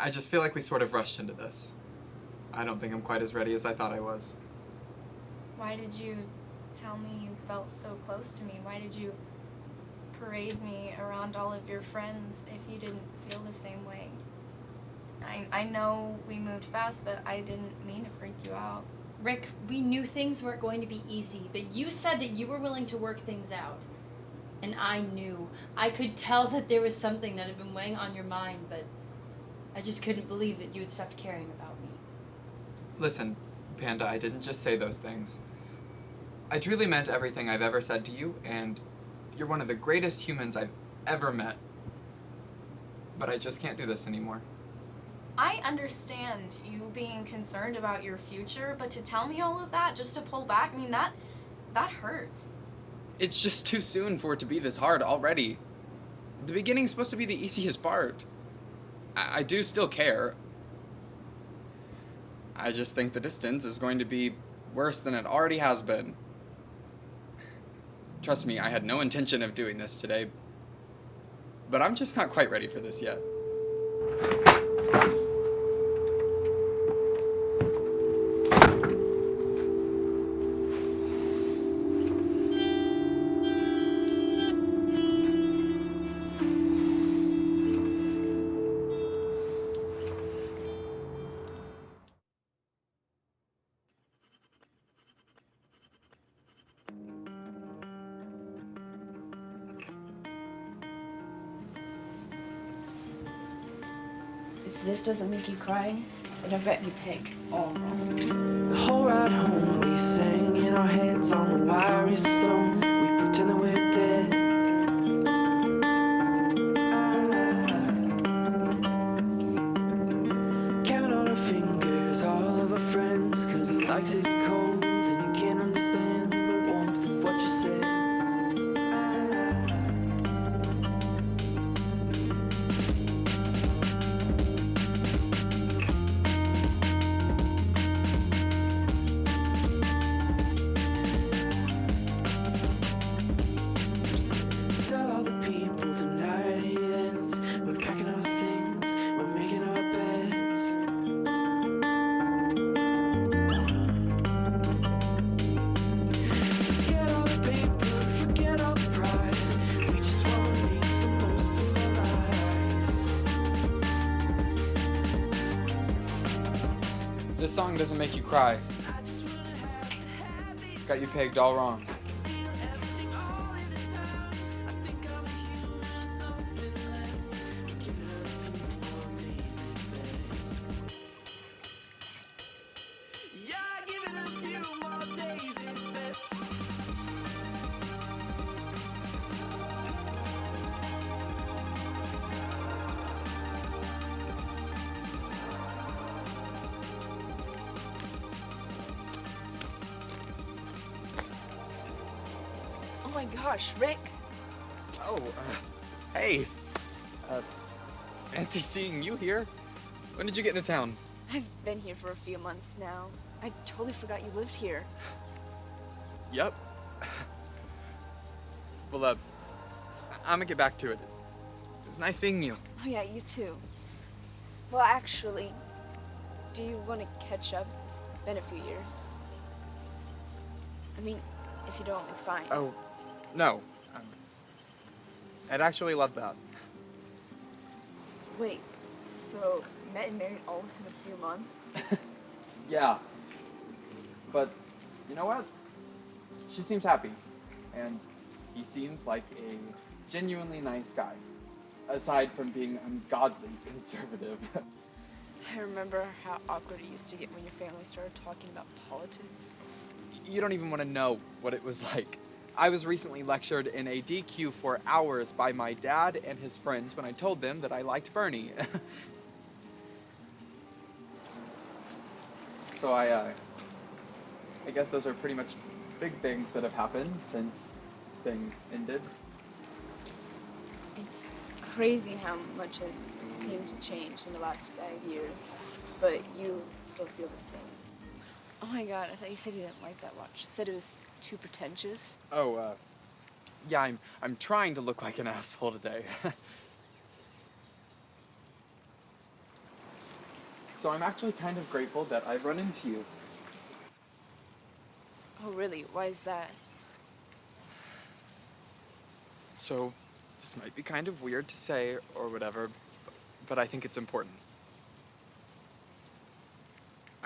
I just feel like we sort of rushed into this. I don't think I'm quite as ready as I thought I was. Why did you tell me you felt so close to me? Why did you parade me around all of your friends if you didn't feel the same way? I know we moved fast, but I didn't mean to freak you out. Rick, we knew things weren't going to be easy, but you said that you were willing to work things out. And I knew. I could tell that there was something that had been weighing on your mind, but I just couldn't believe that you had stopped caring about me. Listen, Panda, I didn't just say those things. I truly meant everything I've ever said to you, and you're one of the greatest humans I've ever met. But I just can't do this anymore. I understand you being concerned about your future, but to tell me all of that just to pull back, I mean, that hurts. It's just too soon for it to be this hard already. The beginning's supposed to be the easiest part. I do still care. I just think the distance is going to be worse than it already has been. Trust me, I had no intention of doing this today, but I'm just not quite ready for this yet. If this doesn't make you cry, then I've got you pegged all wrong. The whole ride home we sang in our heads on the wiry stone. We pretend that we're dead. Count on our fingers all of our friends, 'cause he likes it cold and he can't understand the warmth of what you said. Tell all the people tonight it ends. We're packing our things, we're making our beds. Forget all the paper, forget all the pride. We just wanna make the most of our lives. This song doesn't make you cry. I just wanna have these Got you pegged all wrong. feel everything all in the time. I think I'm a human, something less. Give it a few more days at best. Yeah, give it a few more days at best. Oh my gosh, Rick. Oh, hey. Fancy seeing you here. When did you get into town? I've been here for a few months now. I totally forgot you lived here. Yep. Well, I'm gonna get back to it. It was nice seeing you. Oh yeah, you too. Well, actually, do you want to catch up? It's been a few years. I mean, if you don't, it's fine. Oh, no. I'd actually love that. Wait, so met and married all within a few months? Yeah. But, you know what? She seems happy. And he seems like a genuinely nice guy. Aside from being ungodly conservative. I remember how awkward it used to get when your family started talking about politics. You don't even want to know what it was like. I was recently lectured in a DQ for hours by my dad and his friends when I told them that I liked Bernie. So I guess those are pretty much big things that have happened since things ended. It's crazy how much it seemed to change in the last 5 years, but you still feel the same. Oh my god, I thought you said you didn't like that watch. You said it was too pretentious. Oh, yeah, I'm trying to look like an asshole today. So I'm actually kind of grateful that I've run into you. Oh, really? Why is that? So this might be kind of weird to say or whatever, but I think it's important.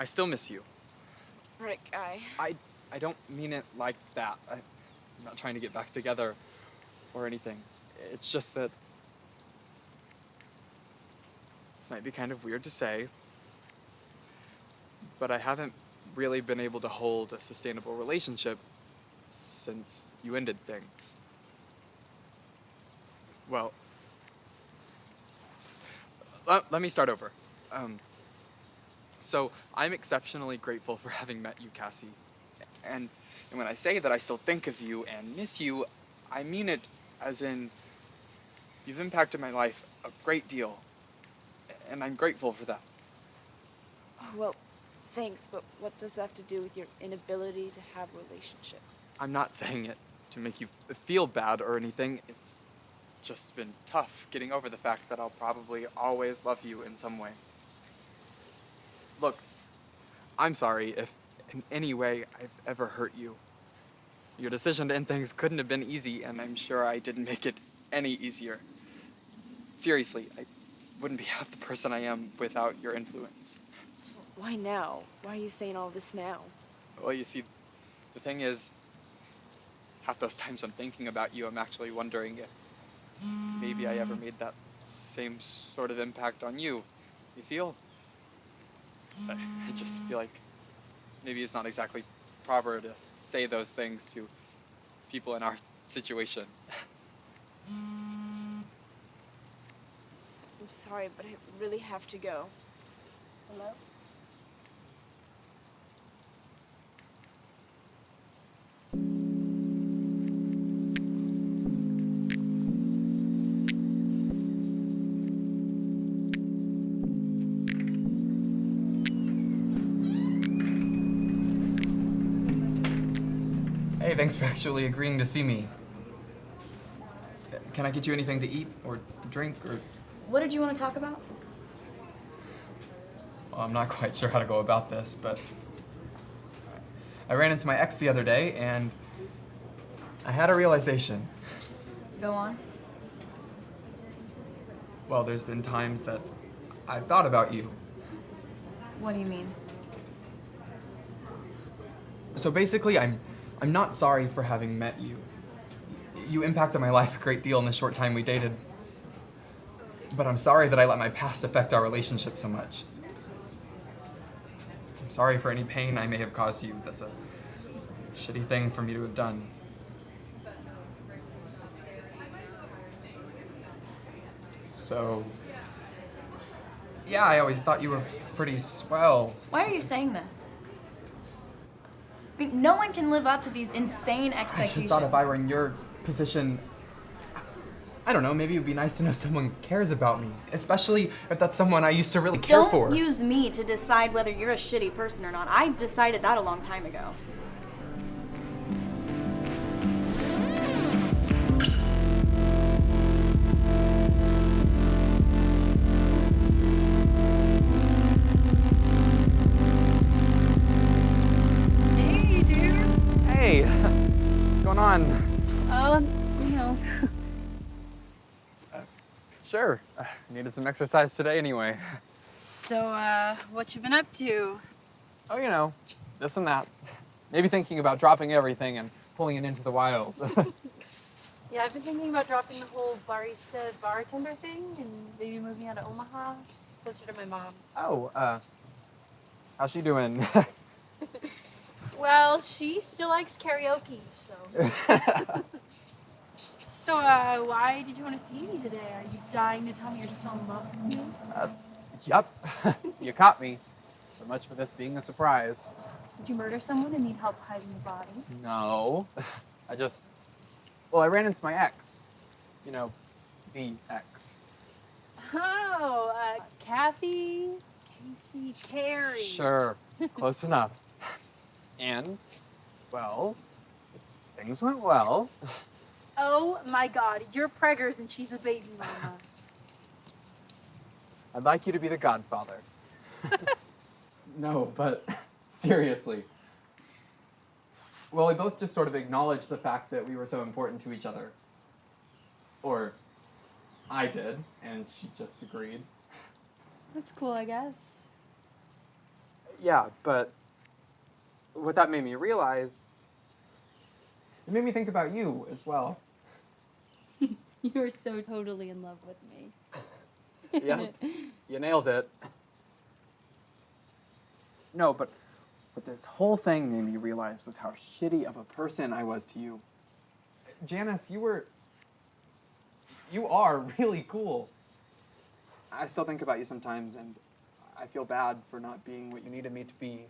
I still miss you. Rick, I don't mean it like that. I'm not trying to get back together or anything. It's just that this might be kind of weird to say, but I haven't really been able to hold a sustainable relationship since you ended things. Well, let me start over. So I'm exceptionally grateful for having met you, Kassie. And when I say that I still think of you and miss you, I mean it as in you've impacted my life a great deal. And I'm grateful for that. oh, well, thanks, but what does that have to do with your inability to have a relationship? I'm not saying it to make you feel bad or anything. It's just been tough getting over the fact that I'll probably always love you in some way. Look, I'm sorry if in any way I've ever hurt you. Your decision to end things couldn't have been easy, and I'm sure I didn't make it any easier. Seriously, I wouldn't be half the person I am without your influence. Why now? Why are you saying all this now? Well, you see, the thing is, half those times I'm thinking about you, I'm actually wondering if maybe I ever made that same sort of impact on you. You feel? I just feel like maybe it's not exactly proper to say those things to people in our situation. I'm sorry, but I really have to go. Hello? Hey, thanks for actually agreeing to see me. Can I get you anything to eat or drink or... What did you want to talk about? Well, I'm not quite sure how to go about this, but I ran into my ex the other day and I had a realization. Go on. Well, there's been times that I've thought about you. What do you mean? So basically, I'm not sorry for having met you. You impacted my life a great deal in the short time we dated. But I'm sorry that I let my past affect our relationship so much. I'm sorry for any pain I may have caused you. That's a shitty thing for me to have done. So, yeah, I always thought you were pretty swell. Why are you saying this? I mean, no one can live up to these insane I expectations. just thought if I were in your position, I don't know, maybe it would be nice to know someone cares about me. Especially if that's someone I used to really care for. Don't use me to decide whether you're a shitty person or not. I decided that a long time ago. Hey, dude. Hey, what's going on? You know. Sure, needed some exercise today anyway. So, what you been up to? Oh, you know, this and that. Maybe thinking about dropping everything and pulling it into the wild. Yeah, I've been thinking about dropping the whole barista bartender thing and maybe moving out of Omaha, closer to my mom. Oh, how's she doing? Well, she still likes karaoke, so. So, why did you want to see me today? Are you dying to tell me you're still in love with me? Yup, you caught me. So much for this being a surprise. Did you murder someone and need help hiding the body? No, I ran into my ex. You know, the ex. Oh, Kathy, Kassie, Carrie. Sure, close enough. And, well, things went well. Oh my God, you're preggers and she's a baby mama. I'd like you to be the godfather. No, but seriously. Well, we both just sort of acknowledged the fact that we were so important to each other. Or I did, and she just agreed. That's cool, I guess. Yeah, but what that made me realize, it made me think about you as well. You're so totally in love with me. Yeah, you nailed it. No, but what this whole thing made me realize was how shitty of a person I was to you. Janice, you are really cool. I still think about you sometimes, and I feel bad for not being what you needed me to be,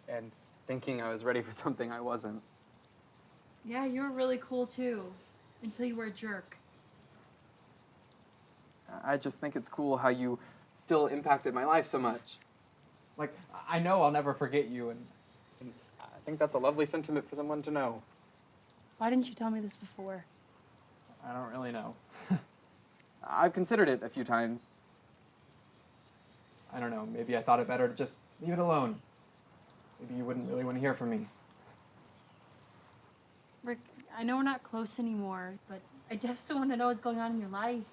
and thinking I was ready for something I wasn't. Yeah, you were really cool too. Until you were a jerk. I just think it's cool how you still impacted my life so much. Like, I know I'll never forget you, and I think that's a lovely sentiment for someone to know. Why didn't you tell me this before? I don't really know. I've considered it a few times. I don't know, maybe I thought it better to just leave it alone. Maybe you wouldn't really want to hear from me. Rick, I know we're not close anymore, but I just still want to know what's going on in your life.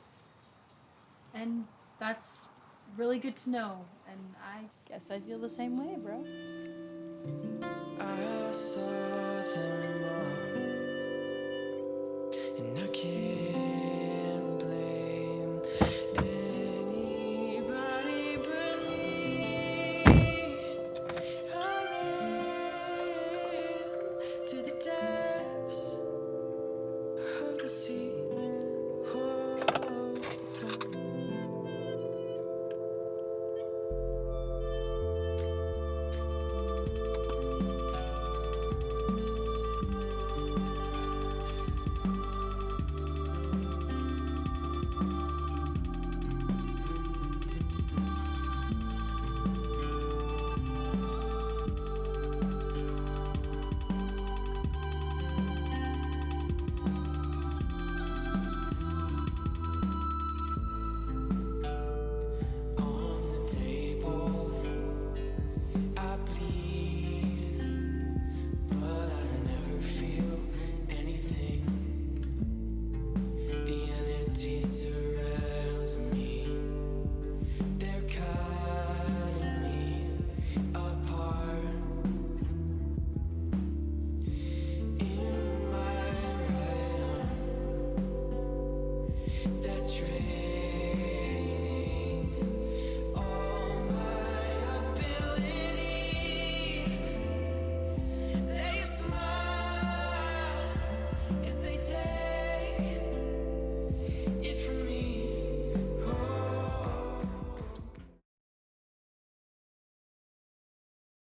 And that's really good to know. And I guess I feel the same way, bro. I saw them all, and I can't